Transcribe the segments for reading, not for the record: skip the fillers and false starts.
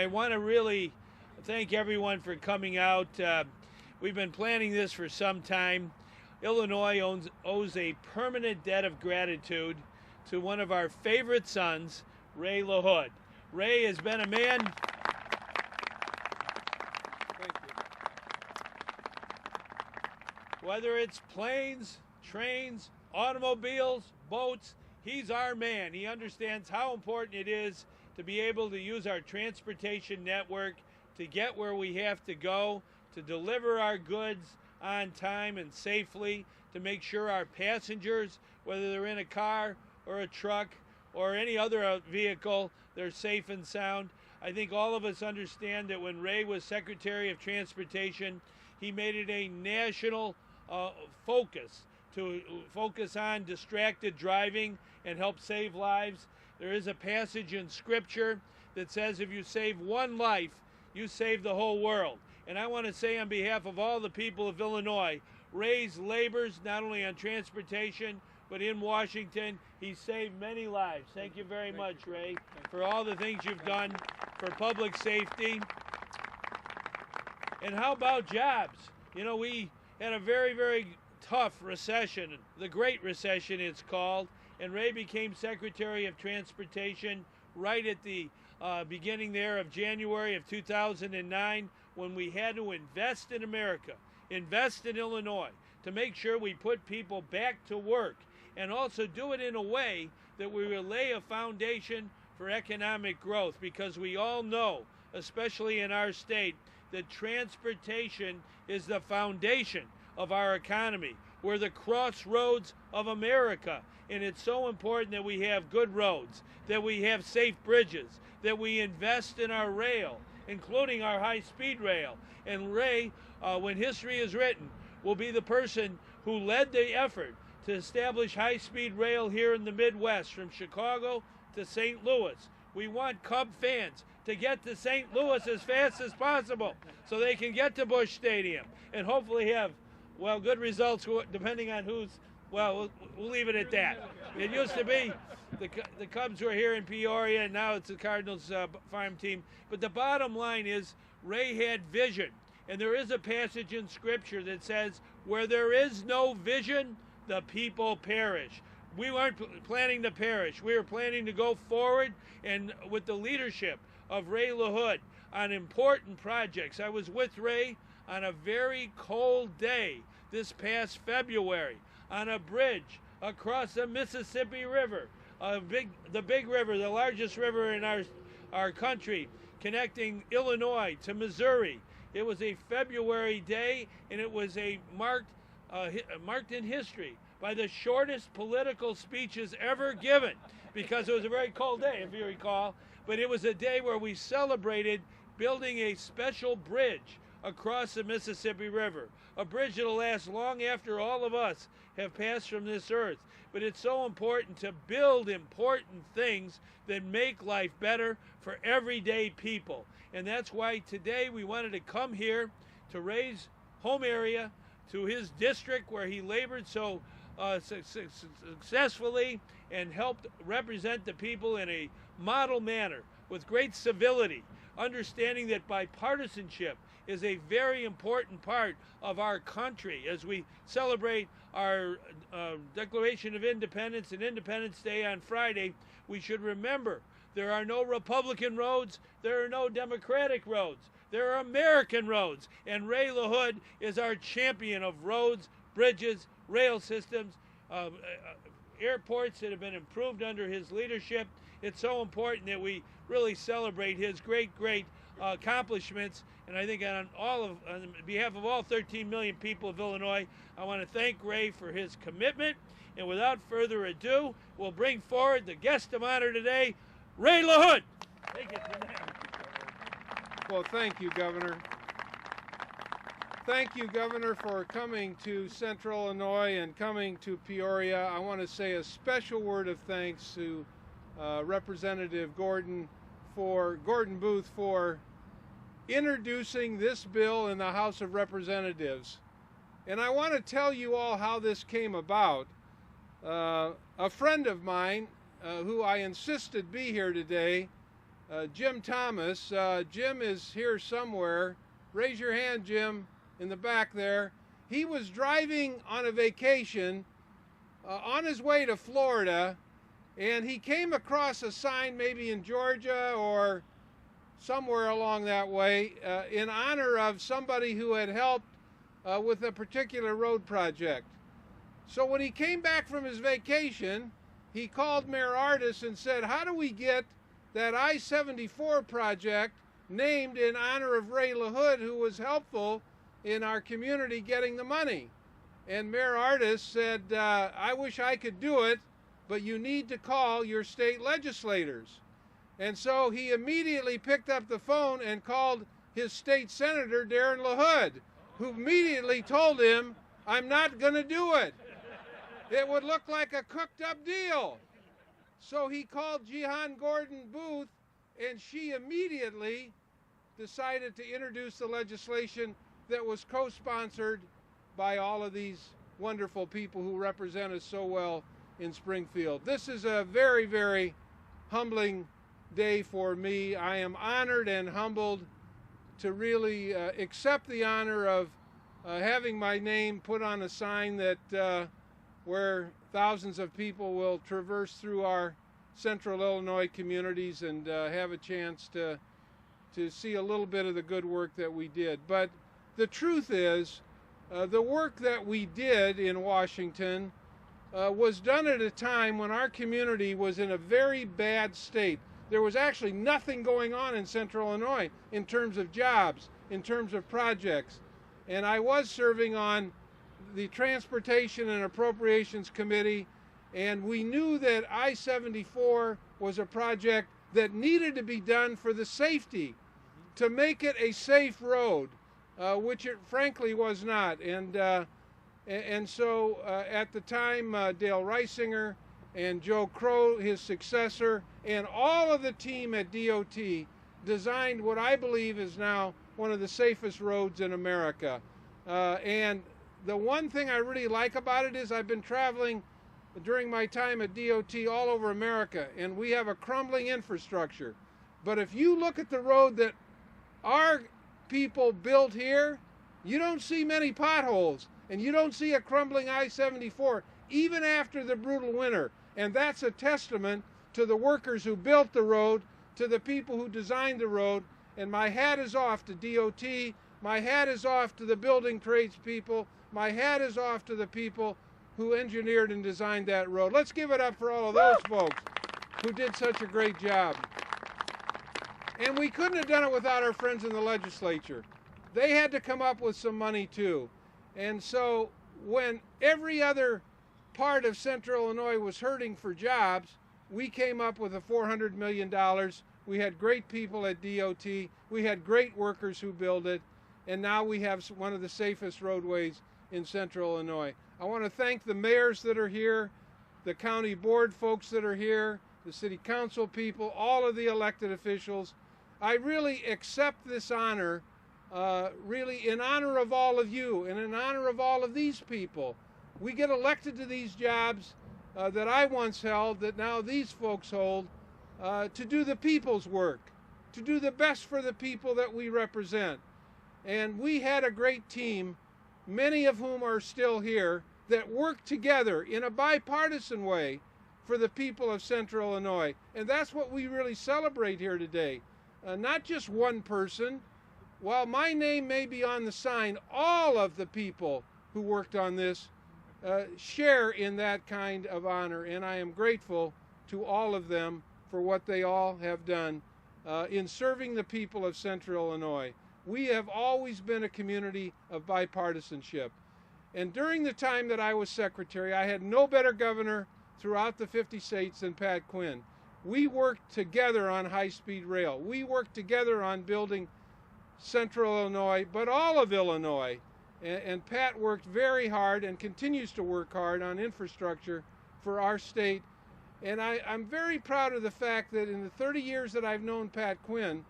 I want to really thank everyone for coming out. We've been planning this for some time. Illinois owes a permanent debt of gratitude to one of our favorite sons, Ray LaHood. Ray has been a man. Thank you. Whether it's planes, trains, automobiles, boats, he's our man. He understands how important it is to be able to use our transportation network to get where we have to go, to deliver our goods on time and safely, to make sure our passengers, whether they're in a car or a truck or any other vehicle, they're safe and sound. I think all of us understand that when Ray was Secretary of Transportation, he made it a national focus to focus on distracted driving and help save lives. There is a passage in Scripture that says if you save one life, you save the whole world. And I want to say on behalf of all the people of Illinois, Ray's labors not only on transportation, but in Washington, he saved many lives. Thank you very much, Ray, for all the things you've done for public safety. And how about jobs? You know, we had a very, very tough recession, the Great Recession it's called, and Ray became Secretary of Transportation right at the beginning there of January of 2009, when we had to invest in America, invest in Illinois, to make sure we put people back to work, and also do it in a way that we will lay a foundation for economic growth, because we all know, especially in our state, that transportation is the foundation of our economy. We're the crossroads of America, and it's so important that we have good roads, that we have safe bridges, that we invest in our rail, including our high-speed rail. And Ray, when history is written, will be the person who led the effort to establish high-speed rail here in the Midwest, from Chicago to St. Louis. We want Cub fans to get to St. Louis as fast as possible so they can get to Busch Stadium and hopefully have, well, good results depending on who's, well, we'll leave it at that. It used to be the Cubs were here in Peoria, and now it's the Cardinals farm team. But the bottom line is Ray had vision. And there is a passage in Scripture that says, where there is no vision, the people perish. We weren't planning to perish. We were planning to go forward, and with the leadership of Ray LaHood on important projects. I was with Ray on a very cold day this past February on a bridge across the Mississippi River, the big river, the largest river in our country, connecting Illinois to Missouri. It was a February day, and it was marked in history by the shortest political speeches ever given, because it was a very cold day, if you recall. But it was a day where we celebrated building a special bridge across the Mississippi River, a bridge that'll last long after all of us have passed from this earth. But it's so important to build important things that make life better for everyday people. And that's why today we wanted to come here to Ray's home area, to his district where he labored so successfully and helped represent the people in a model manner with great civility, understanding that bipartisanship is a very important part of our country. As we celebrate our Declaration of Independence and Independence Day on Friday, we should remember there are no Republican roads, there are no Democratic roads, there are American roads, and Ray LaHood is our champion of roads, bridges, rail systems, airports that have been improved under his leadership. It's so important that we really celebrate his great accomplishments. And I think on behalf of all 13 million people of Illinois, I want to thank Ray for his commitment. And without further ado, we'll bring forward the guest of honor today, Ray LaHood. Take it from there. Well, thank you, Governor. Thank you, Governor, for coming to Central Illinois and coming to Peoria. I want to say a special word of thanks to Representative Gordon Booth for introducing this bill in the House of Representatives. And I want to tell you all how this came about. A friend of mine, who I insisted be here today, Jim Thomas. Jim is here somewhere. Raise your hand, Jim, in the back there. He was driving on a vacation on his way to Florida, and he came across a sign maybe in Georgia or somewhere along that way in honor of somebody who had helped with a particular road project. So when he came back from his vacation, he called Mayor Ardis and said, how do we get that I-74 project named in honor of Ray LaHood, who was helpful in our community getting the money? And Mayor Ardis said, I wish I could do it, but you need to call your state legislators. And so he immediately picked up the phone and called his state senator, Darren LaHood, who immediately told him, I'm not going to do it. It would look like a cooked up deal. So he called Jihan Gordon Booth, and she immediately decided to introduce the legislation that was co-sponsored by all of these wonderful people who represent us so well in Springfield. This is a very, very humbling day for me. I am honored and humbled to really accept the honor of having my name put on a sign that where thousands of people will traverse through our central Illinois communities and have a chance to see a little bit of the good work that we did. But the truth is, the work that we did in Washington was done at a time when our community was in a very bad state. There was actually nothing going on in central Illinois in terms of jobs, in terms of projects. And I was serving on the Transportation and Appropriations Committee, and we knew that I-74 was a project that needed to be done for the safety, to make it a safe road, which it frankly was not. And so at the time, Dale Reisinger and Joe Crow, his successor, and all of the team at DOT designed what I believe is now one of the safest roads in America. And the one thing I really like about it is I've been traveling during my time at DOT all over America, and we have a crumbling infrastructure. But if you look at the road that our people built here, you don't see many potholes, and you don't see a crumbling I-74, even after the brutal winter. And that's a testament to the workers who built the road, to the people who designed the road. And my hat is off to DOT, my hat is off to the building trades people, my hat is off to the people who engineered and designed that road. Let's give it up for all of those folks who did such a great job. And we couldn't have done it without our friends in the legislature. They had to come up with some money too. And so when every other part of central Illinois was hurting for jobs, we came up with a $400 million. We had great people at DOT. We had great workers who built it. And now we have one of the safest roadways in central Illinois. I want to thank the mayors that are here, the county board folks that are here, the city council people, all of the elected officials. I really accept this honor, really in honor of all of you and in honor of all of these people. We get elected to these jobs that I once held, that now these folks hold, to do the people's work, to do the best for the people that we represent. And we had a great team, many of whom are still here, that worked together in a bipartisan way for the people of central Illinois. And that's what we really celebrate here today. Not just one person. While my name may be on the sign, all of the people who worked on this share in that kind of honor, and I am grateful to all of them for what they all have done in serving the people of central Illinois. We have always been a community of bipartisanship. And during the time that I was secretary, I had no better governor throughout the 50 states than Pat Quinn. We worked together on high-speed rail. We worked together on building central Illinois, but all of Illinois. And Pat worked very hard and continues to work hard on infrastructure for our state. And I'm very proud of the fact that in the 30 years that I've known Pat Quinn,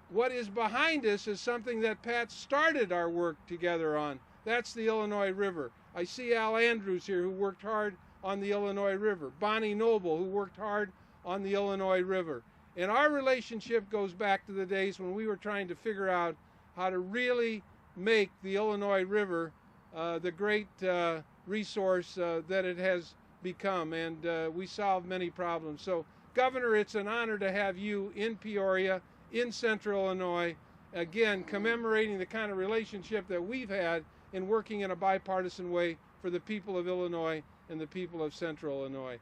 what is behind us is something that Pat started our work together on. That's the Illinois River. I see Al Andrews here, who worked hard on the Illinois River. Bonnie Noble, who worked hard on the Illinois River. And our relationship goes back to the days when we were trying to figure out how to really make the Illinois River the great resource that it has become, and we solved many problems. So, Governor, it's an honor to have you in Peoria, in Central Illinois, again, commemorating the kind of relationship that we've had in working in a bipartisan way for the people of Illinois and the people of Central Illinois.